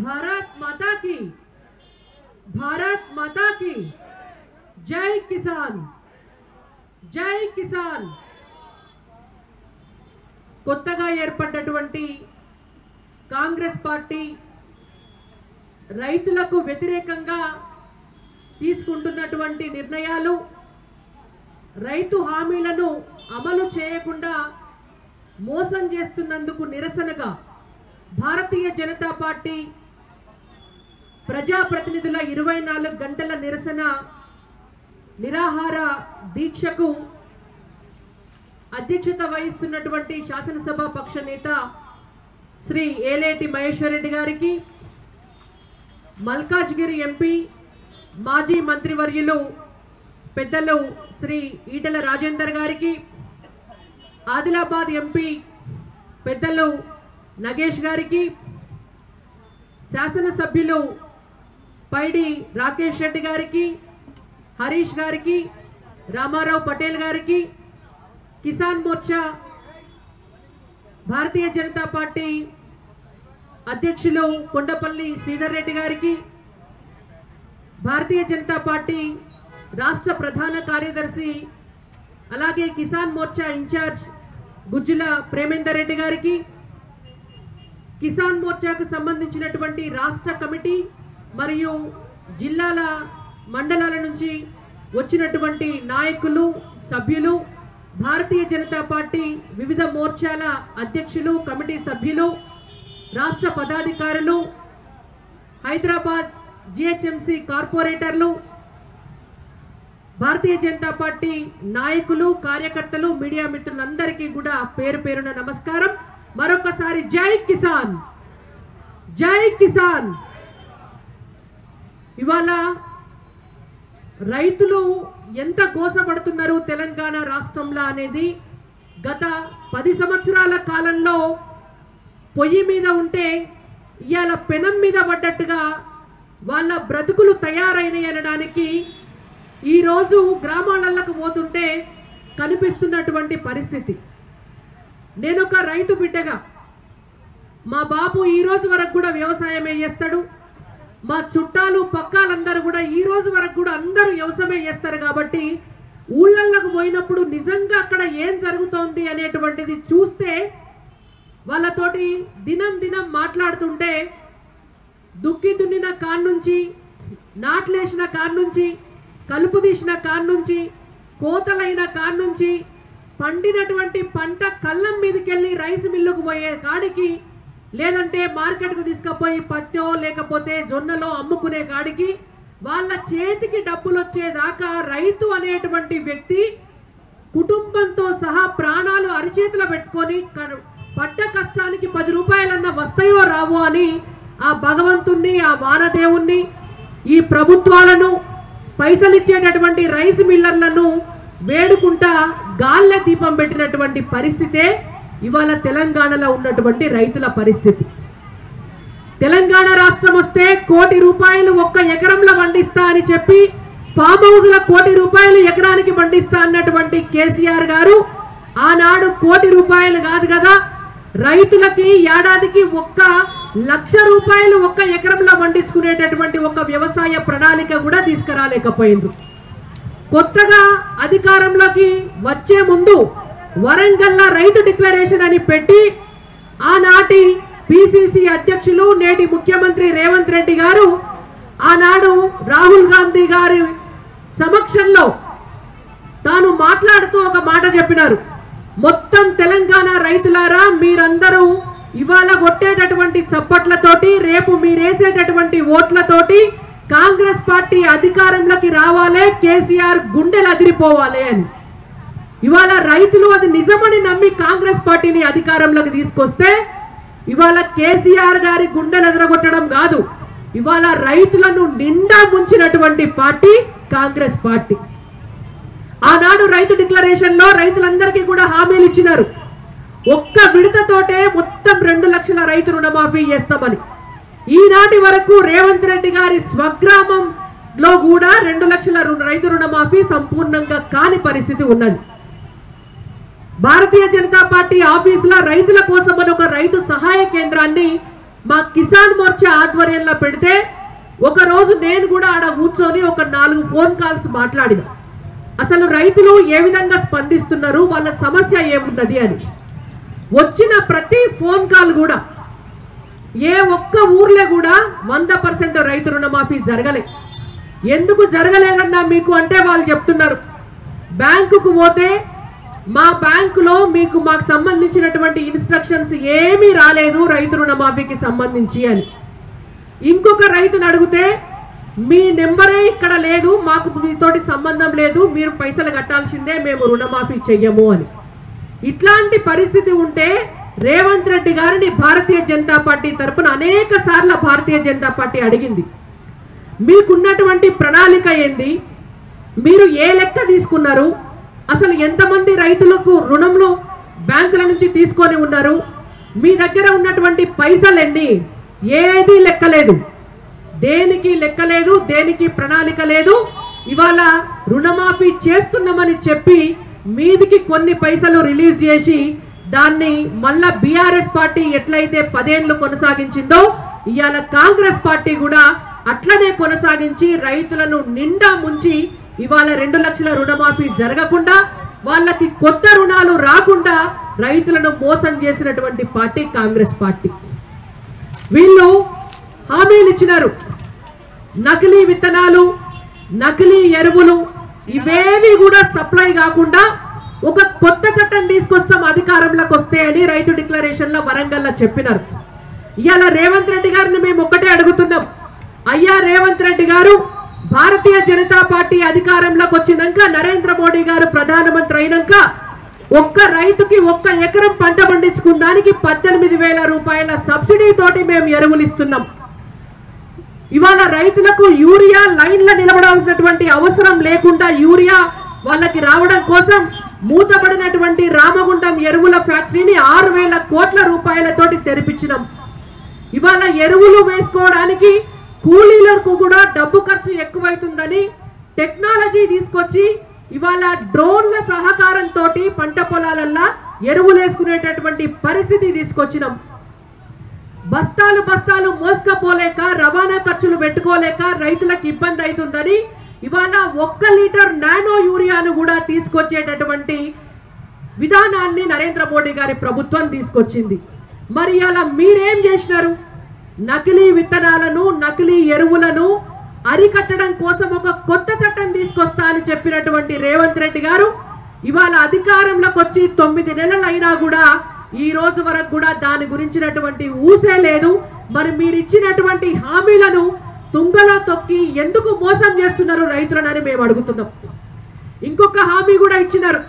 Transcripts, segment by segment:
भारत माता की, भारत माता की जय किसान, जय किसान। కొత్తగా ఏర్పడ్డటువంటి కాంగ్రెస్ పార్టీ రైతులకు వ్యతిరేకంగా తీసుకుంటున్నటువంటి నిర్ణయాలు, రైతు హామీలను అమలు చేయకుండా మోసం చేస్తున్నందుకు నిరసనగా భారతీయ జనతా పార్టీ ప్రజాప్రతినిధుల 24 గంటల నిరసన నిరాహార దీక్షకు అధ్యక్షత వహిస్తున్నటువంటి శాసనసభ పక్ష నేత శ్రీ ఏలేటి మహేశ్వర్ రెడ్డి గారికి, మల్కాజ్గిరి ఎంపీ మాజీ మంత్రివర్యులు పెద్దలు శ్రీ ఈటల రాజేందర్ గారికి, ఆదిలాబాద్ ఎంపీ పెద్దలు నగేష్ గారికి, శాసనసభ్యులు పైడి రాకేష్ రెడ్డి గారికి, హరీష్ గారికి, రామారావు పటేల్ గారికి, కిసాన్ మోర్చా భారతీయ జనతా పార్టీ అధ్యక్షులు కొండపల్లి శ్రీధర్ రెడ్డి గారికి, భారతీయ జనతా పార్టీ రాష్ట్ర ప్రధాన కార్యదర్శి అలాగే కిసాన్ మోర్చా ఇన్ఛార్జ్ గుజ్జుల ప్రేమేందర్ రెడ్డి గారికి, కిసాన్ మోర్చాకు సంబంధించినటువంటి రాష్ట్ర కమిటీ మరియు జిల్లాల మండలాల నుంచి వచ్చినటువంటి నాయకులు, సభ్యులు, భారతీయ జనతా పార్టీ వివిధ మోర్చాల అధ్యక్షులు, కమిటీ సభ్యులు, రాష్ట్ర పదాధికారులు, హైదరాబాద్ జిహెచ్ఎంసీ కార్పొరేటర్లు, భారతీయ జనతా పార్టీ నాయకులు, కార్యకర్తలు, మీడియా మిత్రులందరికీ కూడా పేరు పేరున నమస్కారం। మరొకసారి జై కిసాన్, జై కిసాన్। ఇవాళ రైతులు ఎంత గోసపడుతున్నారు తెలంగాణ రాష్ట్రంలో అనేది గత 10 సంవత్సరాల కాలంలో పొయ్యి మీద ఉంటే ఇవాళ పెనం మీద పడ్డట్టుగా వాళ్ళ బ్రతుకులు తయారైనవి అనడానికి ఈరోజు గ్రామాలకు పోతుంటే కనిపిస్తున్నటువంటి పరిస్థితి। నేను ఒక రైతు బిడ్డగా మా బాబు ఈ రోజు వరకు కూడా వ్యవసాయమే చేస్తాడు, మా చుట్టాలు పక్కాలందరూ కూడా ఈ రోజు వరకు కూడా అందరూ వ్యవసాయమే చేస్తారు కాబట్టి ఊళ్ళకు పోయినప్పుడు నిజంగా అక్కడ ఏం జరుగుతోంది అనేటువంటిది చూస్తే వాళ్ళతోటి దినం దినం మాట్లాడుతుంటే దుక్కి దున్నిన కాన్ నుంచి, నాట్లేసిన కాన్ నుంచి, కలుపు తీసిన కాన్ నుంచి, కోతలైన కాన్ నుంచి, పండినటువంటి పంట కళ్ళం మీదకెళ్ళి రైస్ మిల్లుకు పోయే కాడికి, లేదంటే మార్కెట్కు తీసుకుపోయి పత్తో లేకపోతే జొన్నలో అమ్ముకునే కాడికి వాళ్ళ చేతికి డబ్బులు వచ్చేదాకా రైతు అనేటువంటి వ్యక్తి కుటుంబంతో సహా ప్రాణాలు అరిచేతిలో పెట్టుకొని పడ్డ కష్టానికి 10 రూపాయలన్నా వస్తాయో రావో అని ఆ భగవంతుణ్ణి, ఆ వానదేవుణ్ణి, ఈ ప్రభుత్వాలను, పైసలు ఇచ్చేటటువంటి రైస్ మిల్లర్లను వేడుకుంటా గాల్లె దీపం పెట్టినటువంటి పరిస్థితే ఇవాళ తెలంగాణలో ఉన్నటువంటి రైతుల పరిస్థితి। తెలంగాణ రాష్ట్రం వస్తే 1 కోటి రూపాయలు ఒక్క ఎకరంలో పండిస్తా అని చెప్పి ఫామ్ హౌస్ల 1 కోటి రూపాయలు ఎకరానికి పండిస్తా అన్నటువంటి కేసీఆర్ గారు ఆనాడు 1 కోటి రూపాయలు కాదు కదా, రైతులకి ఏడాదికి 1 లక్ష రూపాయలు ఒక్క ఎకరంలో పండించుకునేటటువంటి ఒక వ్యవసాయ ప్రణాళిక కూడా తీసుకురాలేకపోయింది। కొత్తగా అధికారంలోకి వచ్చే ముందు వరంగల్లా రైతు డిక్లరేషన్ అని పెట్టి ఆనాటి పిసిసి అధ్యక్షులు నేటి ముఖ్యమంత్రి రేవంత్ రెడ్డి గారు ఆనాడు రాహుల్ గాంధీ గారి సమక్షంలో తాను మాట్లాడుతూ ఒక మాట చెప్పినారు, మొత్తం తెలంగాణ రైతులారా మీరందరూ ఇవాళ కొట్టేటటువంటి చప్పట్లతోటి రేపు మీరేసేటటువంటి ఓట్లతోటి కాంగ్రెస్ పార్టీ అధికారంలోకి రావాలే, కేసీఆర్ గుండెలు అదిరిపోవాలి అని। ఇవాళ రైతులు అది నిజమని నమ్మి కాంగ్రెస్ పార్టీని అధికారంలోకి తీసుకొస్తే ఇవాళ కేసీఆర్ గారి గుండెలు ఎదరగొట్టడం కాదు, ఇవాళ రైతులను నిండా ముంచినటువంటి పార్టీ కాంగ్రెస్ పార్టీ। ఆనాడు రైతు డిక్లరేషన్ లో రైతులందరికీ కూడా హామీలు ఇచ్చినారు, ఒక్క విడతతోటే మొత్తం 2 లక్షల రైతు రుణమాఫీ చేస్తామని। ఈనాటి వరకు రేవంత్ రెడ్డి గారి స్వగ్రామంలో కూడా 2 లక్షల రైతు రుణమాఫీ సంపూర్ణంగా కాని పరిస్థితి ఉన్నది। భారతీయ జనతా పార్టీ ఆఫీసులో రైతుల కోసం ఒక రైతు సహాయ కేంద్రాన్ని మా కిసాన్ మోర్చా ఆధ్వర్యంలో పెడితే ఒక రోజు నేను కూడా ఆడ కూర్చొని ఒక 4 ఫోన్ కాల్స్ మాట్లాడిన, అసలు రైతులు ఏ విధంగా స్పందిస్తున్నారు, వాళ్ళ సమస్య ఏమున్నది అని. వచ్చిన ప్రతి ఫోన్ కాల్ కూడా ఏ ఒక్క ఊర్లో కూడా 100% రైతు రుణమాఫీ జరగలే. ఎందుకు జరగలేదన్నా మీకు అంటే వాళ్ళు చెప్తున్నారు, బ్యాంకుకు పోతే మా బ్యాంకులో మాకు సంబంధించినటువంటి ఇన్స్ట్రక్షన్స్ ఏమీ రాలేదు రైతు రుణమాఫీకి సంబంధించి అని. ఇంకొక రైతుని అడిగితే మీ నెంబరే ఇక్కడ లేదు, మాకు మీతోటి సంబంధం లేదు, మీరు పైసలు కట్టాల్సిందే, మేము రుణమాఫీ చెయ్యము అని. ఇట్లాంటి పరిస్థితి ఉంటే రేవంత్ రెడ్డి గారిని భారతీయ జనతా పార్టీ తరపున అనేక సార్లు భారతీయ జనతా పార్టీ అడిగింది, మీకున్నటువంటి ప్రణాళిక ఏంది, మీరు ఏ లెక్క తీసుకున్నారు, అసలు ఎంతమంది రైతులకు రుణంలో బ్యాంకుల నుంచి తీసుకొని ఉన్నారు, మీ దగ్గర ఉన్నటువంటి పైసలు ఎన్ని, ఏది లెక్కలేదు, దేనికి లెక్కలేదు, దేనికి ప్రణాళిక లేదు. ఇవాళ రుణమాఫీ చేస్తున్నామని చెప్పి మీదికి కొన్ని పైసలు రిలీజ్ చేసి దాన్ని మళ్ళా బీఆర్ఎస్ పార్టీ ఎట్లయితే 10 ఏళ్లు కొనసాగించిందో ఇవాళ కాంగ్రెస్ పార్టీ కూడా అట్లనే కొనసాగించి రైతులను నిండా ముంచి ఇవాళ 2 లక్షల రుణమాఫీ జరగకుండా వాళ్ళకి కొత్త రుణాలు రాకుండా రైతులను మోసం చేసినటువంటి పార్టీ కాంగ్రెస్ పార్టీ. వీళ్ళు హామీలు ఇచ్చినారు, నకిలీ విత్తనాలు, నకిలీ ఎరువులు ఇవేవి కూడా సప్లై కాకుండా ఒక కొత్త చట్టం తీసుకొస్తాం అధికారంలోకి వస్తే అని రైతు డిక్లరేషన్ లో వరంగల్లో చెప్పినారు. ఇవాళ రేవంత్ రెడ్డి గారిని మేము ఒక్కటే అడుగుతున్నాం, అయ్యా రేవంత్ రెడ్డి గారు, భారతీయ జనతా పార్టీ అధికారంలోకి వచ్చినాక నరేంద్ర మోడీ గారు ప్రధానమంత్రి అయినాక ఒక్క రైతుకి 1 ఎకరం పంట పండించుకున్నానికి 18,000 రూపాయల సబ్సిడీ తోటి మేము ఎరువులు ఇస్తున్నాం. ఇవాళ రైతులకు యూరియా లైన్ల నిలబడాల్సినటువంటి అవసరం లేకుండా యూరియా వాళ్ళకి రావడం కోసం మూతపడినటువంటి రామగుండం ఎరువుల ఫ్యాక్టరీని 6,000 కోట్ల రూపాయలతోటి తెరిపించినాం. ఇవాళ ఎరువులు వేసుకోవడానికి కూలీలకు కూడా డబ్బు ఖర్చు ఎక్కువైతుందని టెక్నాలజీ తీసుకొచ్చి ఇవాళ డ్రోన్ల సహకారంతో పంట పొలాలల్లో ఎరువులు వేసుకునేటటువంటి పరిస్థితి తీసుకొచ్చినాం. బస్తాలు బస్తాలు మోసుకపోలేక రవాణా ఖర్చులు పెట్టుకోలేక రైతులకు ఇబ్బంది అవుతుందని ఇవాళ 1 లీటర్ నానో యూరియాను కూడా తీసుకొచ్చేటటువంటి విధానాన్ని నరేంద్ర మోడీ గారి ప్రభుత్వం తీసుకొచ్చింది. మరి అలా మీరేం చేసినారు? నకిలీ విత్తనాలను, నకిలీ ఎరువులను అరికట్టడం కోసం ఒక కొత్త చట్టం తీసుకొస్తా అని చెప్పినటువంటి రేవంత్ రెడ్డి గారు ఇవాళ అధికారంలోకి వచ్చి 9 నెలలు అయినా కూడా ఈ రోజు వరకు కూడా దాని గురించినటువంటి ఊసే లేదు. మరి మీరు ఇచ్చినటువంటి హామీలను తుంగలో తొక్కి ఎందుకు మోసం చేస్తున్నారు రైతులనని మేము అడుగుతున్నాం. ఇంకొక హామీ కూడా ఇచ్చినారు,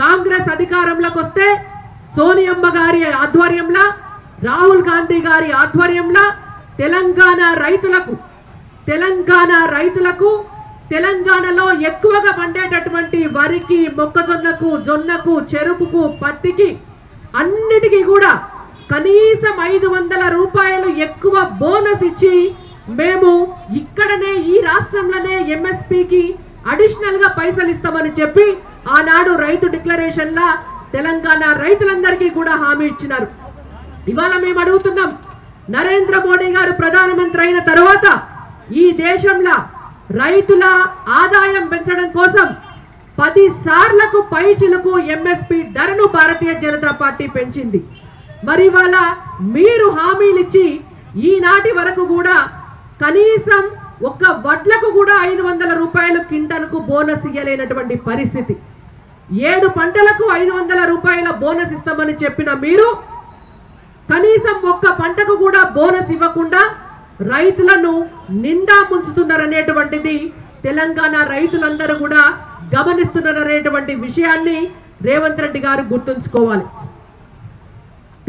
కాంగ్రెస్ అధికారంలోకి వస్తే సోనియమ్మ గారి ఆధ్వర్యంలో, రాహుల్ గాంధీ గారి ఆధ్వర్యంలో తెలంగాణలో ఎక్కువగా పండేటటువంటి వరికి, మొక్కజొన్నకు, జొన్నకు, చెరుకుకు, పత్తికి అన్నిటికీ కూడా కనీసం 500 రూపాయలు ఎక్కువ బోనస్ ఇచ్చి మేము ఇక్కడనే ఈ రాష్ట్రంలోనే ఎంఎస్పీకి అడిషనల్ గా పైసలు ఇస్తామని చెప్పి ఆనాడు రైతు డిక్లరేషన్ లా తెలంగాణ రైతులందరికీ కూడా హామీ ఇచ్చినారు. ఇవాళ మేము అడుగుతున్నాం, నరేంద్ర మోడీ గారు ప్రధానమంత్రి అయిన తర్వాత ఈ దేశంలో రైతుల ఆదాయం పెంచడం కోసం 10 సార్లకు పైచిలకు ఎంఎస్పీ ధరను భారతీయ జనతా పార్టీ పెంచింది. మరి ఇవాళ మీరు హామీలు ఇచ్చి ఈనాటి వరకు కూడా కనీసం ఒక్క వడ్లకు కూడా 500 రూపాయలు క్వింటాల్కు బోనస్ ఇయ్యలేనటువంటి పరిస్థితి. 7 పంటలకు 500 రూపాయల బోనస్ ఇస్తామని చెప్పిన మీరు కనీసం ఒక్క పంటకు కూడా బోనస్ ఇవ్వకుండా రైతులను నిండా ముంచుతున్నారనేటువంటిది తెలంగాణ రైతులందరూ కూడా గమనిస్తున్నారనేటువంటి విషయాన్ని రేవంత్ రెడ్డి గారు గుర్తుంచుకోవాలి.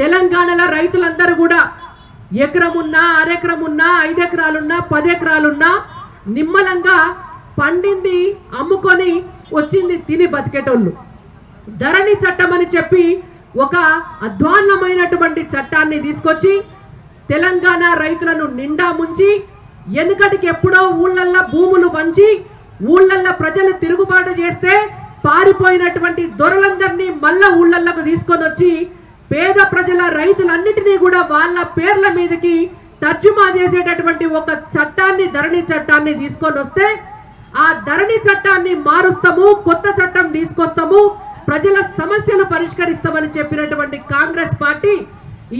తెలంగాణలో రైతులందరూ కూడా ఎకరమున్నా, అరెకరమున్నా, 5 ఎకరాలున్నా, 10 ఎకరాలున్నా నిమ్మలంగా పండింది అమ్ముకొని వచ్చింది తిని బతికేటోళ్ళు. ధరణి చట్టం అని చెప్పి ఒక అధ్వాన్నమైనటువంటి చట్టాన్ని తీసుకొచ్చి తెలంగాణ రైతులను నిండా ముంచి ఎనుకటికి ఎప్పుడో ఊళ్ళల్లో భూములు పంచి ఊళ్ళల్లో ప్రజలు తిరుగుబాటు చేస్తే పారిపోయినటువంటి దొరలందరినీ మళ్ళా ఊళ్ళల్లోకి తీసుకొని వచ్చి పేద ప్రజల రైతులన్నిటినీ కూడా వాళ్ళ పేర్ల మీదకి తర్జుమా చేసేటటువంటి ఒక చట్టాన్ని, ధరణి చట్టాన్ని తీసుకొని వస్తే ఆ ధరణి చట్టాన్ని మారుస్తాము, కొత్త చట్టం తీసుకొస్తాము, ప్రజల సమస్యలు పరిష్కరిస్తామని చెప్పినటువంటి కాంగ్రెస్ పార్టీ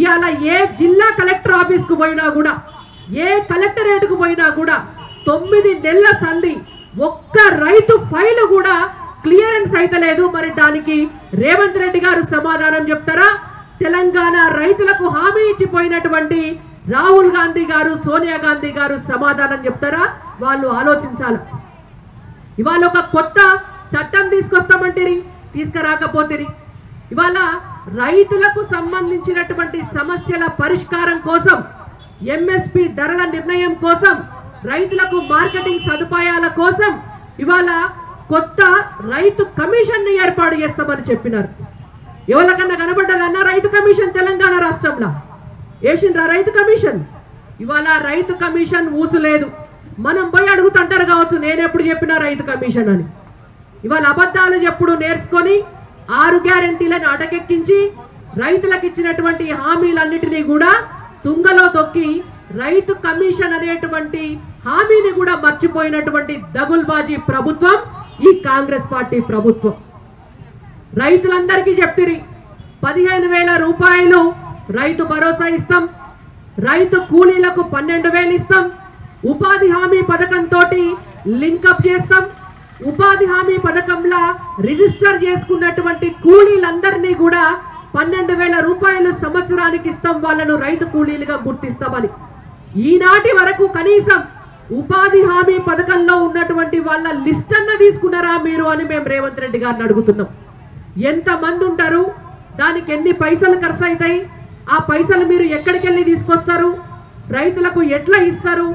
ఇవాళ ఏ జిల్లా కలెక్టర్ ఆఫీస్కు పోయినా కూడా, ఏ కలెక్టరేట్కు పోయినా కూడా 9 నెలల సంధి ఒక్క రైతు ఫైల్ కూడా క్లియరెన్స్ అయితే లేదు. మరి దానికి రేవంత్ రెడ్డి గారు సమాధానం చెప్తారా? తెలంగాణ రైతులకు హామీ ఇచ్చిపోయినటువంటి రాహుల్ గాంధీ గారు, సోనియా గాంధీ గారు సమాధానం చెప్తారా? వాళ్ళు ఆలోచించాలి. ఇవాళ ఒక కొత్త చట్టం తీసుకొస్తామంటారు, తీసుకురాకపోతే ఇవాళ రైతులకు సంబంధించినటువంటి సమస్యల పరిష్కారం కోసం, ఎంఎస్పి ధరల నిర్ణయం కోసం, రైతులకు మార్కెటింగ్ సదుపాయాల కోసం ఇవాళ కొత్త రైతు కమిషన్ ని ఏర్పాటు చేస్తామని చెప్పినారు. ఎవరికన్నా కనబడ్డదన్న రైతు కమిషన్ తెలంగాణ రాష్ట్రంలో? వేసిండ్రా రైతు కమిషన్? ఇవాళ రైతు కమిషన్ ఊసులేదు. మనం పోయి అడుగుతుంటారు కావచ్చు, నేనెప్పుడు చెప్పినా రైతు కమిషన్ అని. ఇవాళ అబద్ధాలు చెప్పుడు నేర్చుకొని 6 గ్యారెంటీలను అటకెక్కించి రైతులకు ఇచ్చినటువంటి హామీలన్నిటినీ కూడా తుంగలో తొక్కి రైతు కమిషన్ అనేటువంటి హామీని కూడా మర్చిపోయినటువంటి దగుల్బాజీ ప్రభుత్వం ఈ కాంగ్రెస్ పార్టీ ప్రభుత్వం. రైతులందరికీ చెప్తిరి 15,000 రూపాయలు రైతు భరోసా ఇస్తాం, రైతు కూలీలకు 12,000 ఇస్తాం, ఉపాధి హామీ పథకంతో లింకప్ చేస్తాం, ఉపాధి హామీ పథకంలో రిజిస్టర్ చేసుకున్నటువంటి కూలీలందరినీ కూడా 12,000 రూపాయలు సంవత్సరానికి ఇస్తాం, వాళ్ళను రైతు కూలీలుగా గుర్తిస్తామని. ఈనాటి వరకు కనీసం ఉపాధి హామీ పథకంలో ఉన్నటువంటి వాళ్ళ లిస్ట్ అన్న తీసుకున్నారా మీరు అని మేము రేవంత్ రెడ్డి గారిని అడుగుతున్నాం. ఎంతమంది ఉంటారు, దానికి ఎన్ని పైసలు ఖర్చు అవుతాయి, ఆ పైసలు మీరు ఎక్కడికి వెళ్ళి తీసుకొస్తారు, రైతులకు ఎట్లా ఇస్తారు,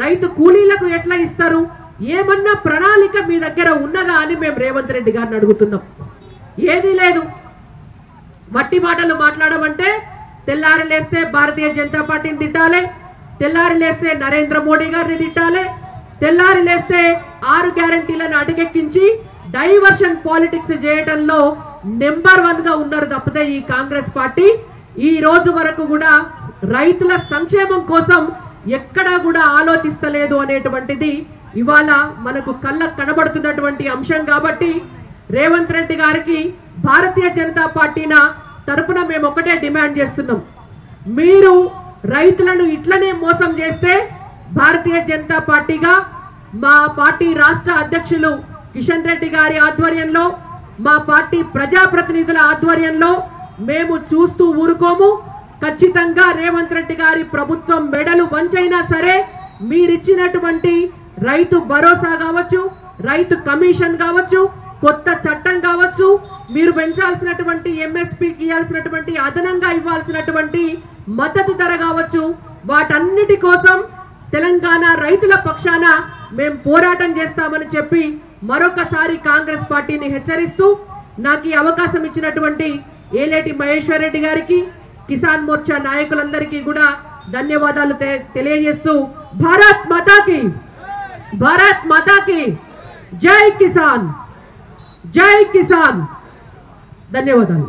రైతు కూలీలకు ఎట్లా ఇస్తారు, ఏమన్నా ప్రణాళిక మీ దగ్గర ఉన్నదా అని మేము రేవంత్ రెడ్డి గారిని అడుగుతున్నాం. ఏదీ లేదు. మట్టి మాటలు మాట్లాడమంటే తెల్లారి లేస్తే భారతీయ జనతా పార్టీని తిట్టాలి, తెల్లారి లేస్తే నరేంద్ర మోడీ గారిని తిట్టాలి, తెల్లారి లేస్తే 6 గ్యారెంటీలను అటకెక్కించి డైవర్షన్ పాలిటిక్స్ చేయడంలో నెంబర్ 1 గా ఉన్నారు తప్పితే ఈ కాంగ్రెస్ పార్టీ ఈ రోజు వరకు కూడా రైతుల సంక్షేమం కోసం ఎక్కడా కూడా ఆలోచిస్తలేదు అనేటువంటిది ఇవాళ మనకు కళ్ళకు కనబడుతున్నటువంటి అంశం. కాబట్టి రేవంత్ రెడ్డి గారికి భారతీయ జనతా పార్టీ తరపున మేము ఒకటే డిమాండ్ చేస్తున్నాం, మీరు రైతులను ఇట్లనే మోసం చేస్తే భారతీయ జనతా పార్టీగా మా పార్టీ రాష్ట్ర అధ్యక్షులు కిషన్ రెడ్డి గారి ఆధ్వర్యంలో, మా పార్టీ ప్రజాప్రతినిధుల ఆధ్వర్యంలో మేము చూస్తూ ఊరుకోము. ఖచ్చితంగా రేవంత్ రెడ్డి గారి ప్రభుత్వం మెడలు వంచైనా సరే మీరిచ్చినటువంటి రైతు భరోసా కావచ్చు, రైతు కమిషన్ కావచ్చు, కొత్త చట్టం కావచ్చు, మీరు పెంచాల్సినటువంటి ఎంఎస్పీకి ఇవ్వాల్సినటువంటి అదనంగా ఇవ్వాల్సినటువంటి మద్దతు ధర కావచ్చు, వాటన్నిటి కోసం తెలంగాణ రైతుల పక్షాన మేము పోరాటం చేస్తామని చెప్పి మరొకసారి కాంగ్రెస్ పార్టీని హెచ్చరిస్తూ నాకు ఈ అవకాశం ఇచ్చినటువంటి ఏలేటి మహేశ్వర్ రెడ్డి గారికి, కిసాన్ మోర్చా నాయకులందరికీ కూడా ధన్యవాదాలు తెలియజేస్తూ భారత్ మాతాకి, భారత్ మాతాకి జై కిసాన్, జై కిసాన్. ధన్యవాదాలు.